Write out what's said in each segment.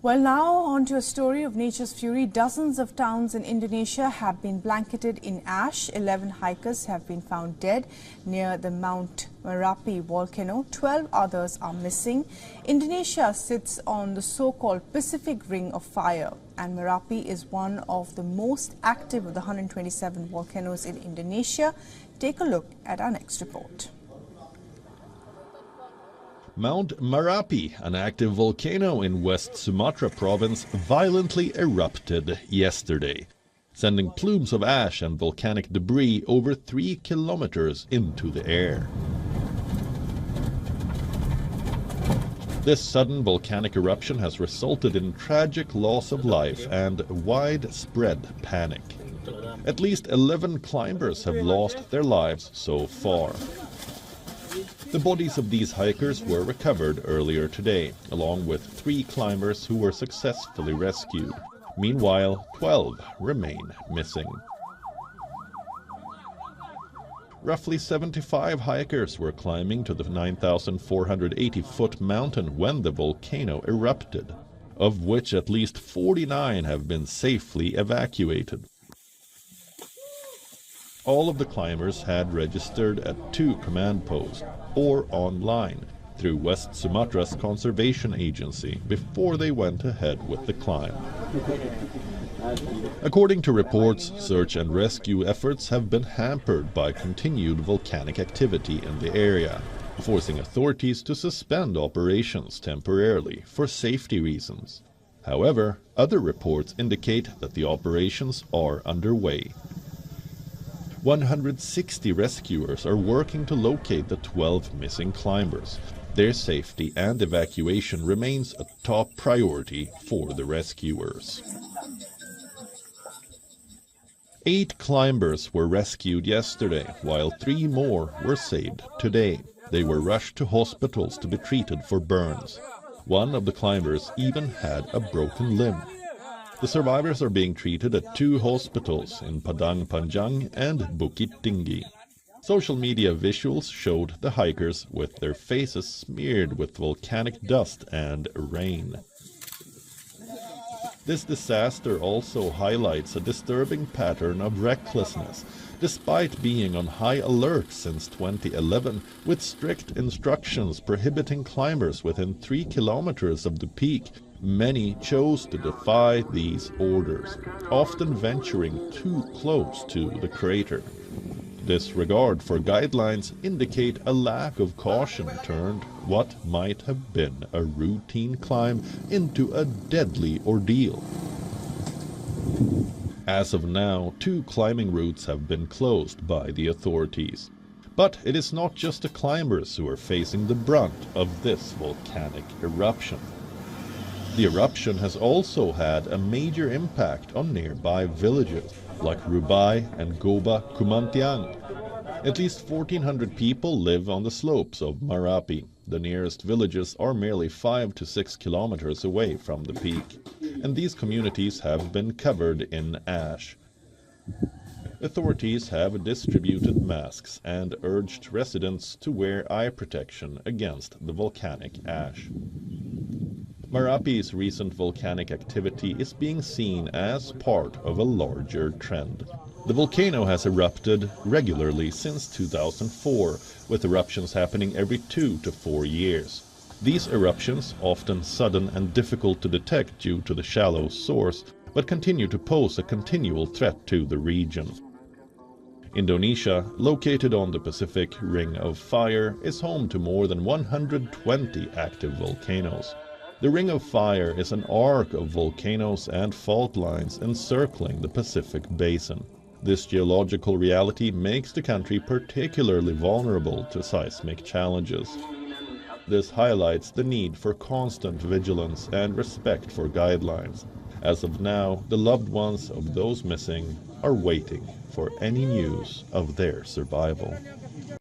Well, now on to a story of nature's fury. Dozens of towns in Indonesia have been blanketed in ash. 11 hikers have been found dead near the Mount Marapi volcano. 12 others are missing. Indonesia sits on the so-called Pacific Ring of Fire, and Marapi is one of the most active of the 127 volcanoes in Indonesia. Take a look at our next report. Mount Marapi, an active volcano in West Sumatra province, violently erupted yesterday, sending plumes of ash and volcanic debris over 3 kilometers into the air. This sudden volcanic eruption has resulted in tragic loss of life and widespread panic. At least 11 climbers have lost their lives so far. The bodies of these hikers were recovered earlier today, along with 3 climbers who were successfully rescued. Meanwhile, 12 remain missing. Roughly 75 hikers were climbing to the 9,480-foot mountain when the volcano erupted, of which at least 49 have been safely evacuated. All of the climbers had registered at 2 command posts or online through West Sumatra's conservation agency before they went ahead with the climb. According to reports, search and rescue efforts have been hampered by continued volcanic activity in the area, forcing authorities to suspend operations temporarily for safety reasons. However, other reports indicate that the operations are underway. 160 rescuers are working to locate the 12 missing climbers. Their safety and evacuation remains a top priority for the rescuers. 8 climbers were rescued yesterday, while 3 more were saved today. They were rushed to hospitals to be treated for burns. One of the climbers even had a broken limb. The survivors are being treated at 2 hospitals in Padang Panjang and Bukit Tinggi. Social media visuals showed the hikers with their faces smeared with volcanic dust and rain. This disaster also highlights a disturbing pattern of recklessness. Despite being on high alert since 2011, with strict instructions prohibiting climbers within 3 kilometers of the peak, many chose to defy these orders, often venturing too close to the crater. Disregard for guidelines indicate a lack of caution turned what might have been a routine climb into a deadly ordeal. As of now, 2 climbing routes have been closed by the authorities. But it is not just the climbers who are facing the brunt of this volcanic eruption. The eruption has also had a major impact on nearby villages like Rubai and Goba Kumantiang. At least 1,400 people live on the slopes of Marapi. The nearest villages are merely 5 to 6 kilometers away from the peak, and these communities have been covered in ash. Authorities have distributed masks and urged residents to wear eye protection against the volcanic ash. Marapi's recent volcanic activity is being seen as part of a larger trend. The volcano has erupted regularly since 2004, with eruptions happening every 2 to 4 years. These eruptions, often sudden and difficult to detect due to the shallow source, but continue to pose a continual threat to the region. Indonesia, located on the Pacific Ring of Fire, is home to more than 120 active volcanoes. The Ring of Fire is an arc of volcanoes and fault lines encircling the Pacific Basin. This geological reality makes the country particularly vulnerable to seismic challenges. This highlights the need for constant vigilance and respect for guidelines. As of now, the loved ones of those missing are waiting for any news of their survival.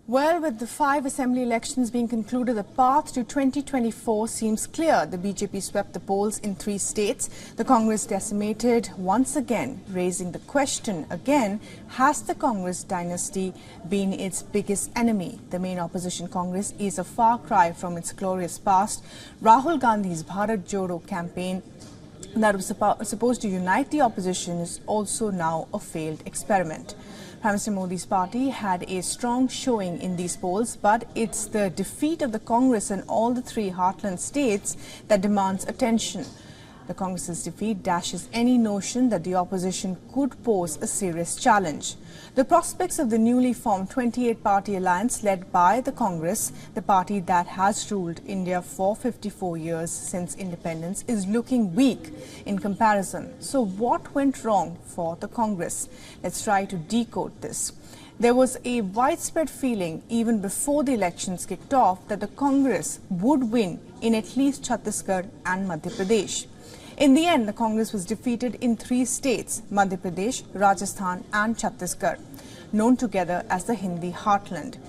Well, with the 5 assembly elections being concluded, the path to 2024 seems clear. The BJP swept the polls in 3 states. The Congress decimated once again, raising the question again, has the Congress dynasty been its biggest enemy? The main opposition Congress is a far cry from its glorious past. Rahul Gandhi's Bharat Jodo campaign that was supposed to unite the opposition is also now a failed experiment. Prime Minister Modi's party had a strong showing in these polls, but it's the defeat of the Congress in all the three heartland states that demands attention. The Congress's defeat dashes any notion that the opposition could pose a serious challenge. The prospects of the newly formed 28-party alliance led by the Congress, the party that has ruled India for 54 years since independence, is looking weak in comparison. So what went wrong for the Congress? Let's try to decode this. There was a widespread feeling even before the elections kicked off that the Congress would win in at least Chhattisgarh and Madhya Pradesh. In the end, the Congress was defeated in three states, Madhya Pradesh, Rajasthan and Chhattisgarh, known together as the Hindi heartland.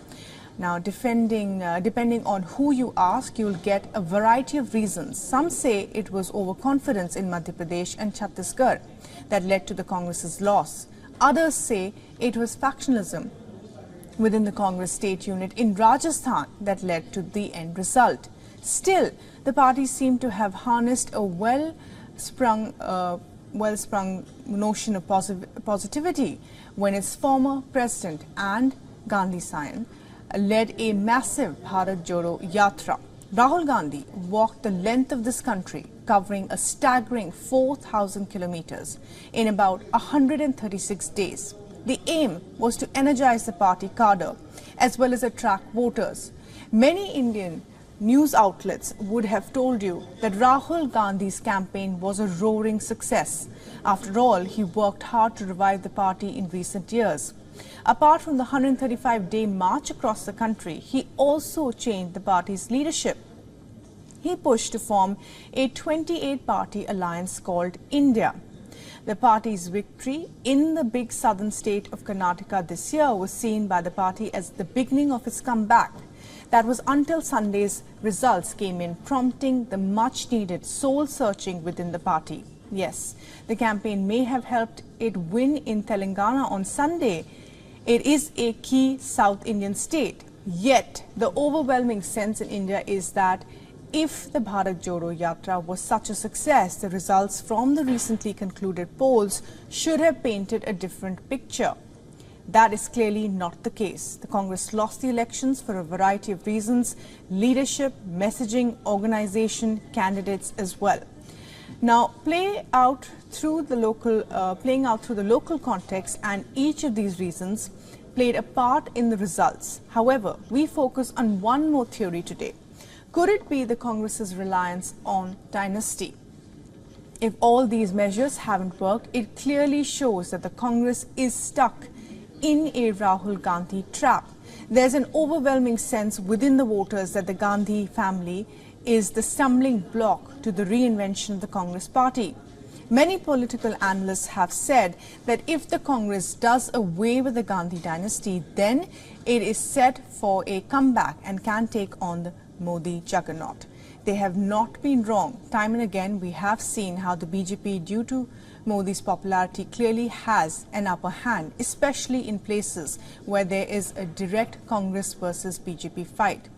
Now, depending on who you ask, you'll get a variety of reasons. Some say it was overconfidence in Madhya Pradesh and Chhattisgarh that led to the Congress's loss. Others say it was factionalism within the Congress state unit in Rajasthan that led to the end result. Still, the party seemed to have harnessed a well-sprung notion of positivity when its former president and Gandhi scion led a massive Bharat Jodo Yatra. Rahul Gandhi walked the length of this country, covering a staggering 4,000 kilometers in about 136 days. The aim was to energize the party cadre as well as attract voters. Many Indian news outlets would have told you that Rahul Gandhi's campaign was a roaring success. After all, he worked hard to revive the party in recent years. Apart from the 135-day march across the country, he also changed the party's leadership. He pushed to form a 28-party alliance called India. The party's victory in the big southern state of Karnataka this year was seen by the party as the beginning of its comeback. That was until Sunday's results came in, prompting the much-needed soul-searching within the party. Yes, the campaign may have helped it win in Telangana on Sunday. It is a key South Indian state. Yet, the overwhelming sense in India is that if the Bharat Jodo Yatra was such a success, the results from the recently concluded polls should have painted a different picture. That is clearly not the case. The Congress lost the elections for a variety of reasons: leadership, messaging, organization, candidates as well. Now, playing out through the local context, and each of these reasons played a part in the results. However, we focus on one more theory today. Could it be the Congress's reliance on dynasty? If all these measures haven't worked, it clearly shows that the Congress is stuck in a Rahul Gandhi trap. There's an overwhelming sense within the voters that the Gandhi family is the stumbling block to the reinvention of the Congress party. Many political analysts have said that if the Congress does away with the Gandhi dynasty, then it is set for a comeback and can take on the Modi juggernaut. They have not been wrong. Time and again, we have seen how the BJP, due to Modi's popularity, clearly has an upper hand, especially in places where there is a direct Congress versus BJP fight.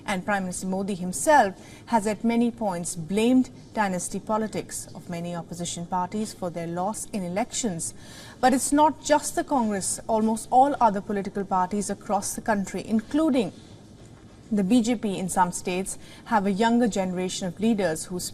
And Prime Minister Modi himself has at many points blamed dynasty politics of many opposition parties for their loss in elections. But it's not just the Congress. Almost all other political parties across the country, including the BJP in some states, have a younger generation of leaders whose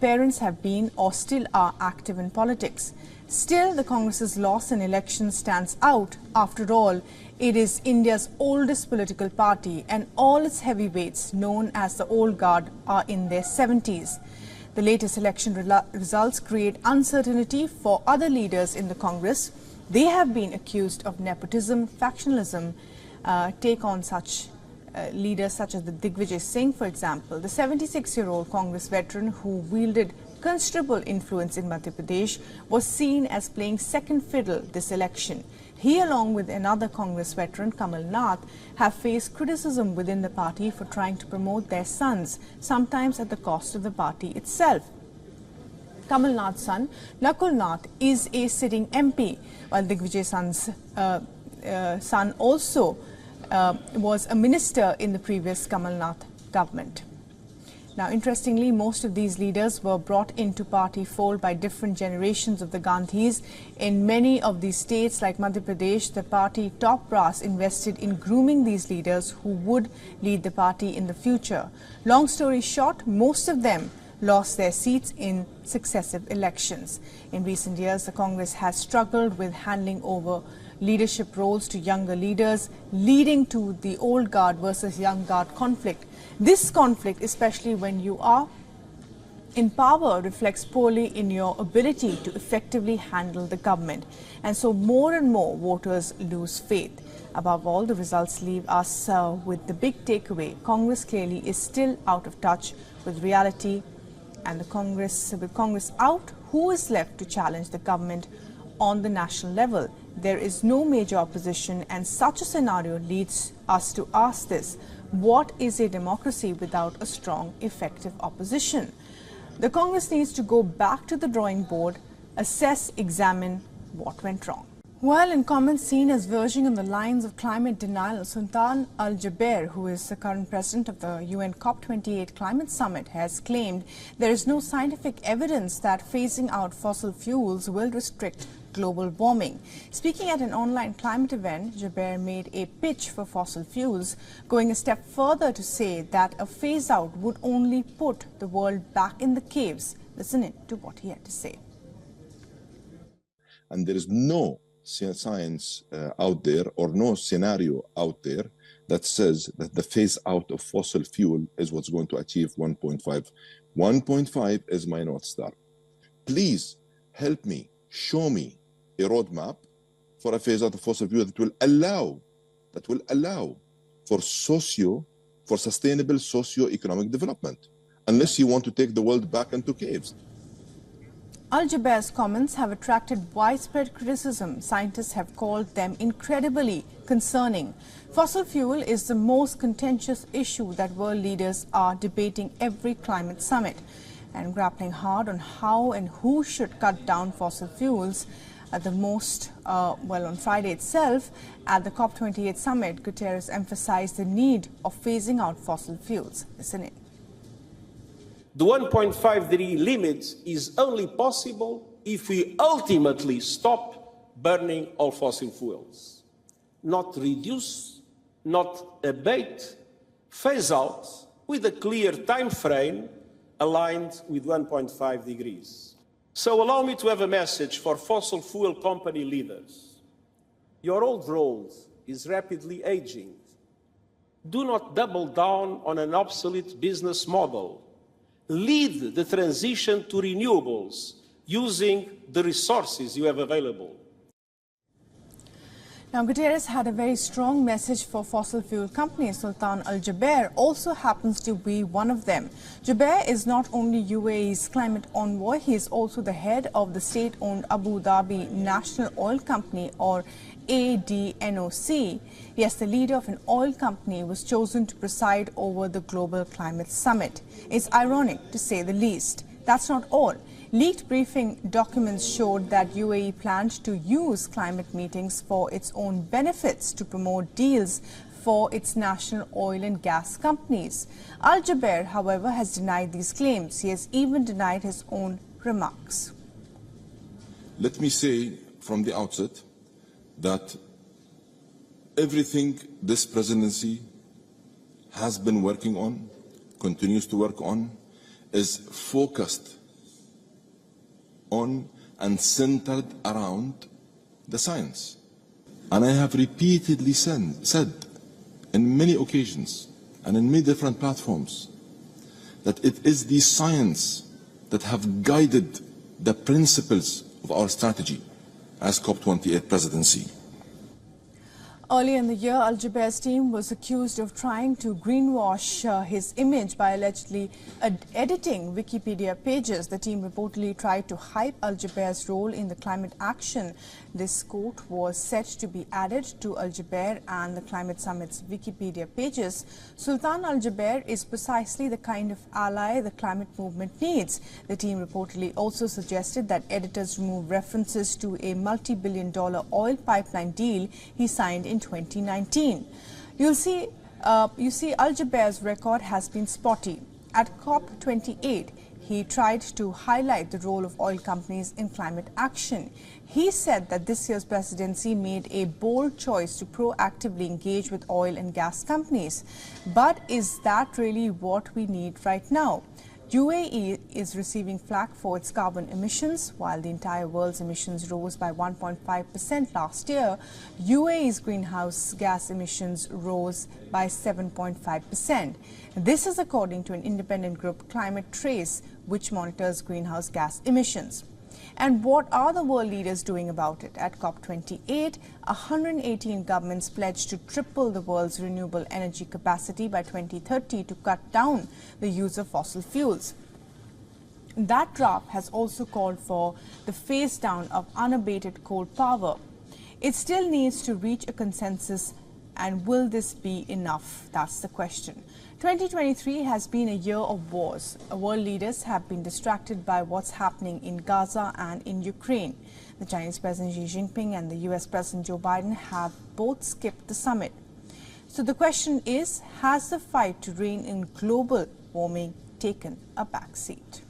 parents have been or still are active in politics. Still, the Congress's loss in elections stands out. After all, it is India's oldest political party, and all its heavyweights, known as the old guard, are in their 70s. The latest election results create uncertainty for other leaders in the Congress. They have been accused of nepotism, factionalism. Take on such leaders such as the Digvijay Singh, for example. The 76-year-old Congress veteran who wielded considerable influence in Madhya Pradesh was seen as playing second fiddle this election. He, along with another Congress veteran, Kamal Nath, have faced criticism within the party for trying to promote their sons, sometimes at the cost of the party itself. Kamal Nath's son, Nakul Nath, is a sitting MP, while Digvijay Singh's son also was a minister in the previous Kamal Nath government. Now, interestingly, most of these leaders were brought into party fold by different generations of the Gandhis. In many of these states, like Madhya Pradesh, the party top brass invested in grooming these leaders who would lead the party in the future. Long story short, most of them lost their seats in successive elections. In recent years, the Congress has struggled with handing over leadership roles to younger leaders, leading to the old guard versus young guard conflict. This conflict, especially when you are in power, reflects poorly in your ability to effectively handle the government. And so more and more voters lose faith. Above all, the results leave us with the big takeaway. Congress clearly is still out of touch with reality. And with Congress out, who is left to challenge the government on the national level? There is no major opposition, and such a scenario leads us to ask this: what is a democracy without a strong, effective opposition? The Congress needs to go back to the drawing board, assess, examine what went wrong. Well, in comments seen as verging on the lines of climate denial, Sultan Al Jaber, who is the current president of the UN COP28 Climate Summit, has claimed there is no scientific evidence that phasing out fossil fuels will restrict global warming. Speaking at an online climate event, Jaber made a pitch for fossil fuels, going a step further to say that a phase-out would only put the world back in the caves. Listen in to what he had to say. And there is no science out there, or no scenario out there, that says that the phase out of fossil fuel is what's going to achieve 1.5. 1.5 is my North Star. Please help me, show me a roadmap for a phase out of fossil fuel that will allow for sustainable socio-economic development, unless you want to take the world back into caves. Al-Jaber's comments have attracted widespread criticism. Scientists have called them incredibly concerning. Fossil fuel is the most contentious issue that world leaders are debating every climate summit and grappling hard on how and who should cut down fossil fuels. On Friday itself, at the COP28 summit, Guterres emphasized the need of phasing out fossil fuels. Listen in. The 1.5 degree limit is only possible if we ultimately stop burning all fossil fuels. Not reduce, not abate, phase out with a clear time frame aligned with 1.5 degrees. So allow me to have a message for fossil fuel company leaders. Your old world is rapidly aging. Do not double down on an obsolete business model. Lead the transition to renewables using the resources you have available. Now, Guterres had a very strong message for fossil fuel companies. Sultan Al Jaber also happens to be one of them. Jaber is not only UAE's climate envoy, he is also the head of the state-owned Abu Dhabi National Oil Company, or ADNOC. Yes, the leader of an oil company was chosen to preside over the Global Climate Summit. It's ironic, to say the least. That's not all. Leaked briefing documents showed that UAE planned to use climate meetings for its own benefits to promote deals for its national oil and gas companies. Al Jaber, however, has denied these claims. He has even denied his own remarks. Let me say from the outset that everything this presidency has been working on, continues to work on, is focused on and centered around the science. And I have repeatedly said in many occasions and in many different platforms that it is the science that have guided the principles of our strategy as COP28 presidency. Earlier in the year, Al Jaber's team was accused of trying to greenwash his image by allegedly editing Wikipedia pages. The team reportedly tried to hype Al Jaber's role in the climate action. This quote was set to be added to Al Jaber and the Climate Summit's Wikipedia pages. Sultan Al Jaber is precisely the kind of ally the climate movement needs. The team reportedly also suggested that editors remove references to a multi-billion-dollar oil pipeline deal he signed in 2019. You see, Al Jaber's record has been spotty. At COP28, he tried to highlight the role of oil companies in climate action. He said that this year's presidency made a bold choice to proactively engage with oil and gas companies. But is that really what we need right now? UAE is receiving flack for its carbon emissions. While the entire world's emissions rose by 1.5% last year, UAE's greenhouse gas emissions rose by 7.5%. This is according to an independent group, Climate Trace, which monitors greenhouse gas emissions. And what are the world leaders doing about it? At COP28, 118 governments pledged to triple the world's renewable energy capacity by 2030 to cut down the use of fossil fuels. That draft has also called for the phase down of unabated coal power. It still needs to reach a consensus, and will this be enough? That's the question. 2023 has been a year of wars. World leaders have been distracted by what's happening in Gaza and in Ukraine. The Chinese President Xi Jinping and the US President Joe Biden have both skipped the summit. So the question is, has the fight to rein in global warming taken a backseat?